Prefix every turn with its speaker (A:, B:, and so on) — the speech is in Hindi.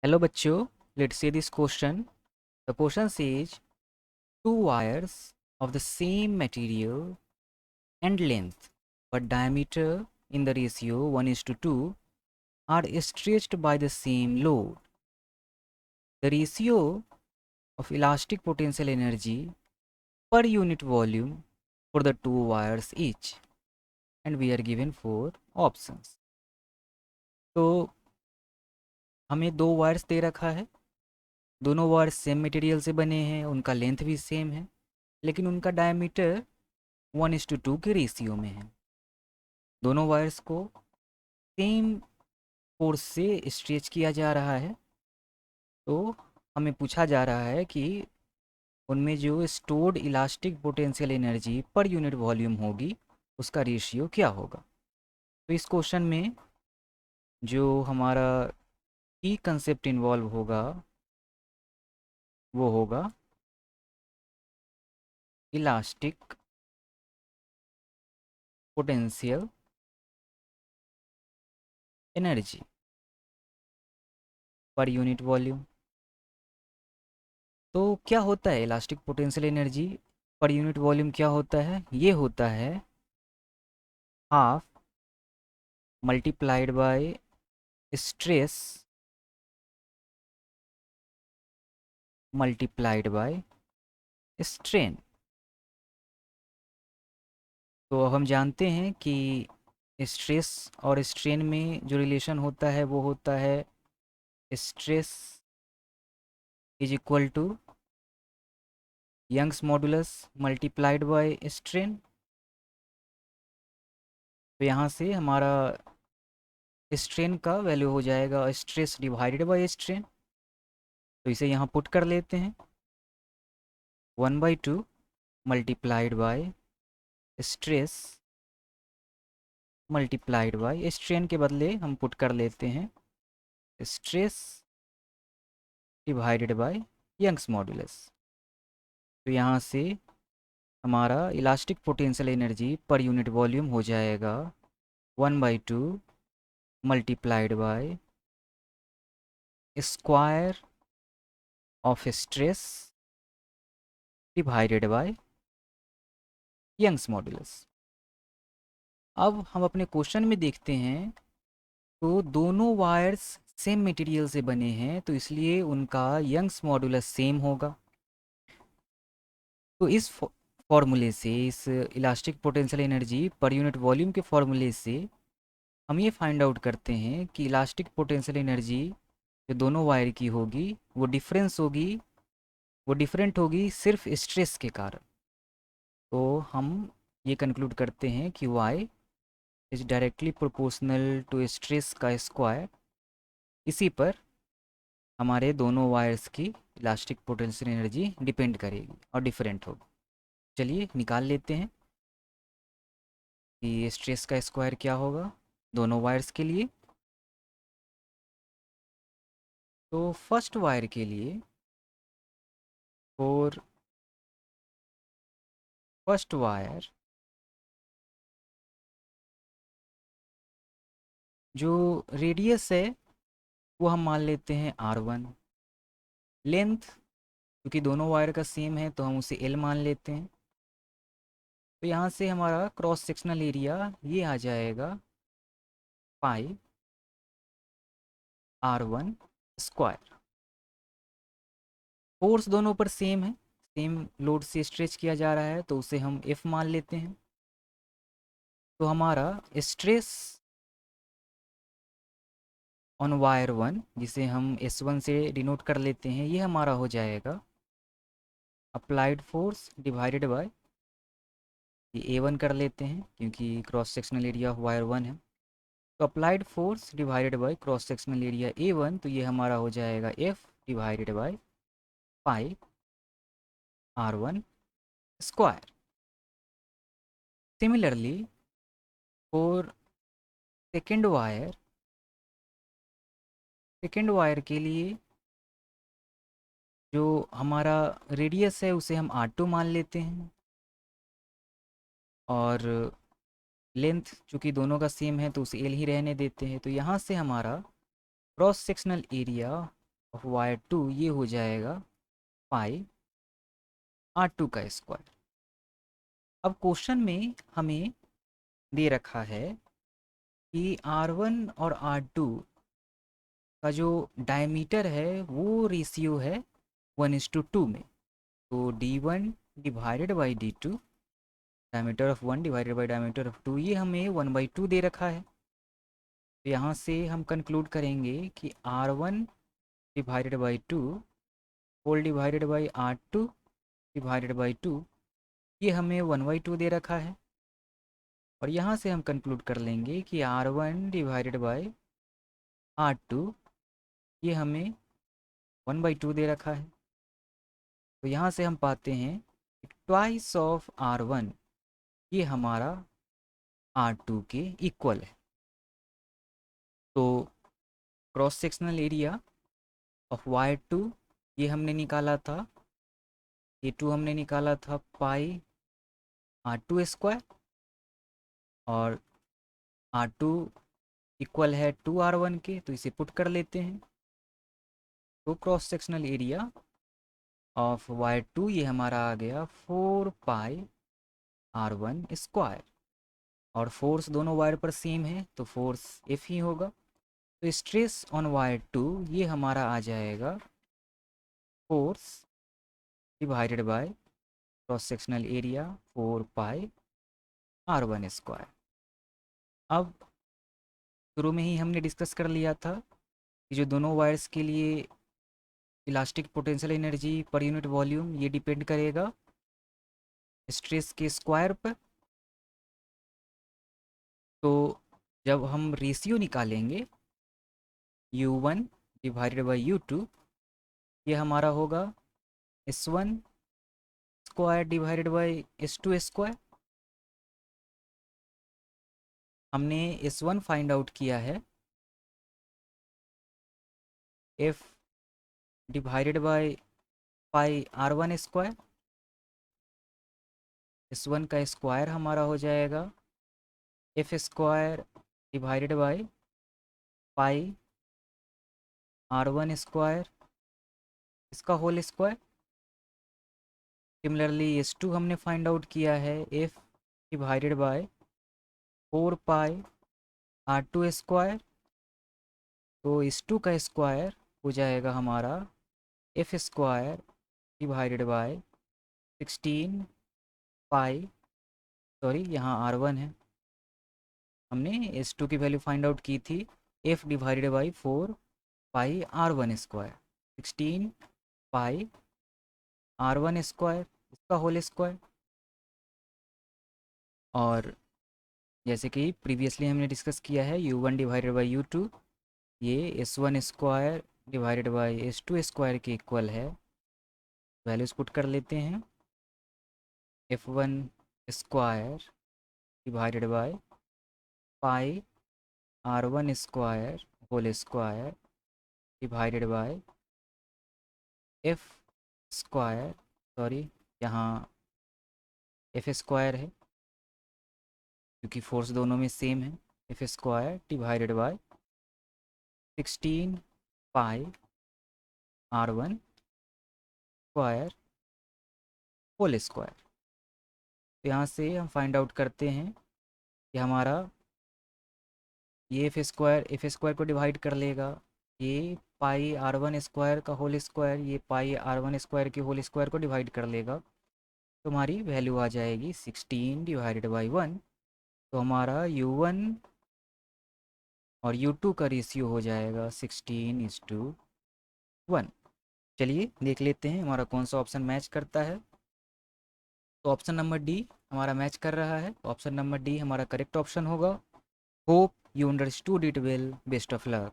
A: Hello bachcho, let's see this question. The question says two wires of the same material and length but diameter in the ratio 1:2 are stretched by the same load. The ratio of elastic potential energy per unit volume for the two wires each, and we are given four options. तो हमें दो वायर्स दे रखा है, दोनों वायर्स सेम मटेरियल से बने हैं, उनका लेंथ भी सेम है, लेकिन उनका डायमीटर 1:2 के रेशियो में है। दोनों वायर्स को सेम फोर्स से स्ट्रेच किया जा रहा है। तो हमें पूछा जा रहा है कि उनमें जो stored elastic potential energy per unit volume होगी उसका रेशियो क्या होगा। तो इस क्वेश्चन में जो हमारा की कंसेप्ट इन्वॉल्व होगा वो होगा elastic potential energy per unit volume. तो क्या होता है elastic potential energy per unit volume? क्या होता है? ये होता है half multiplied by stress multiplied by strain. तो हम जानते हैं कि स्ट्रेस और स्ट्रेन में जो रिलेशन होता है वो होता है stress is equal to Young's modulus multiplied by strain. तो यहाँ से हमारा स्ट्रेन का वैल्यू हो जाएगा स्ट्रेस डिवाइडेड बाय स्ट्रेन। तो इसे यहाँ पुट कर लेते हैं 1/2 multiplied by stress multiplied by strain के बदले हम पुट कर लेते हैं stress divided by Young's modulus. तो यहाँ से हमारा elastic potential energy per unit volume हो जाएगा 1/2 multiplied by square of stress divided by Young's modulus. अब हम अपने क्वेश्चन में देखते हैं तो दोनों वायर्स सेम मटेरियल से बने हैं तो इसलिए उनका यंग्स मॉडुलस सेम होगा। तो इस फॉर्मूले से, इस elastic potential energy per unit volume के फॉर्मूले से हम ये फाइंड आउट करते हैं कि इलास्टिक पोटेंशियल एनर्जी जो दोनों वायर की होगी वो डिफरेंट होगी सिर्फ स्ट्रेस के कारण। तो हम ये कंक्लूड करते हैं कि y is directly proportional to stress का स्क्वायर। इसी पर हमारे दोनों वायर्स की इलास्टिक पोटेंशियल एनर्जी डिपेंड करेगी और डिफरेंट होगी। चलिए निकाल लेते हैं कि स्ट्रेस का स्क्वायर क्या होगा दोनों वायर्स के लिए। तो फर्स्ट वायर के लिए और फर्स्ट वायर जो रेडियस है वो हम मान लेते हैं r1। लेंथ क्योंकि दोनों वायर का सेम है तो हम उसे l मान लेते हैं। तो यहाँ से हमारा क्रॉस सेक्शनल एरिया ये आ जाएगा पाई r1 स्क्वायर। फोर्स दोनों पर सेम है, सेम लोड से स्ट्रेच किया जा रहा है तो उसे हम F मान लेते हैं। तो हमारा स्ट्रेस ऑन वायर 1 जिसे हम S1 से डिनोट कर लेते हैं ये हमारा हो जाएगा अप्लाइड फोर्स डिवाइडेड बाय ये A1 कर लेते हैं क्योंकि क्रॉस सेक्शनल एरिया वायर 1 है। तो applied force divided by cross sectional area A1 तो ये हमारा हो जाएगा F divided by pi R1 square. Similarly for second wire के लिए जो हमारा रेडियस है उसे हम R2 मान लेते हैं और लेंथ चूँकि दोनों का सेम है तो उसे L ही रहने देते हैं। तो यहाँ से हमारा cross sectional area of wire two ये हो जाएगा पाई R2 का स्क्वायर। अब क्वेश्चन में हमें दे रखा है कि R1 और R2 का जो डायमीटर है वो रेशियो है 1:2 में। तो D1 divided by D2, diameter of 1 divided by diameter of 2, ये हमें 1/2 दे रखा है। तो यहाँ से हम कंक्लूड करेंगे कि R1 divided by 2 whole divided by R2 divided by 2, ये हमें 1/2 दे रखा है। और यहाँ से हम कंक्लूड कर लेंगे कि R1 डिवाइडेड बाई R2 ये हमें 1/2 दे रखा है। तो यहाँ से हम पाते हैं कि ट्वाइस ऑफ R1 ये हमारा R2 के इक्वल है। तो cross sectional area of wire two ये हमने निकाला था, A2 हमने निकाला था पाई R2 स्क्वायर, और R2 इक्वल है 2R1 के, तो इसे पुट कर लेते हैं। तो cross sectional area of wire two ये हमारा आ गया 4 पाई R1 स्क्वायर, और फोर्स दोनों वायर पर सेम है तो फोर्स F ही होगा। तो स्ट्रेस ऑन वायर टू ये हमारा आ जाएगा force divided by cross sectional area 4 pi R1 square. अब शुरू में ही हमने डिस्कस कर लिया था कि जो दोनों वायर्स के लिए elastic potential energy per unit volume ये डिपेंड करेगा स्ट्रेस के स्क्वायर पर। तो जब हम रेशियो निकालेंगे U1 डिवाइडेड बाई U2, ये हमारा होगा S1 square divided by S2 square. हमने S1 फाइंड आउट किया है F divided by pi R1 square. S1 का स्क्वायर हमारा हो जाएगा F square divided by pi R1 square, इसका होल स्क्वायर। सिमिलरली S2 हमने फाइंड आउट किया है F divided by 4 pi R2 square. तो S2 का स्क्वायर हो जाएगा हमारा F square divided by 16 pi, sorry यहाँ R1 है, हमने S2 की वैल्यू फाइंड आउट की थी F divided by 4 pi R1 square, 16 pi R1 square, इसका होल स्क्वायर। और जैसे कि प्रीवियसली हमने डिस्कस किया है U1 डिवाइडेड बाई U2 ये S1 square divided by S2 square के इक्वल है। वैल्यूज पुट कर लेते हैं, F1 square divided by pi R1 square whole square divided by F square, sorry यहाँ F स्क्वायर है क्योंकि फोर्स दोनों में सेम है, F square divided by 16 pi R1 square whole square. तो यहाँ से हम फाइंड आउट करते हैं कि हमारा ये एफ स्क्वायर को डिवाइड कर लेगा, ये पाई R1 स्क्वायर का होल स्क्वायर ये पाई R1 स्क्वायर के होल स्क्वायर को डिवाइड कर लेगा। तो हमारी वैल्यू आ जाएगी 16 डिवाइडेड बाई 1। तो हमारा U1 और U2 का रेशियो हो जाएगा 16:1। चलिए देख लेते हैं हमारा कौन सा ऑप्शन मैच करता है। तो ऑप्शन नंबर डी हमारा मैच कर रहा है, ऑप्शन नंबर डी हमारा करेक्ट ऑप्शन होगा। Hope you understood it well. Best of luck.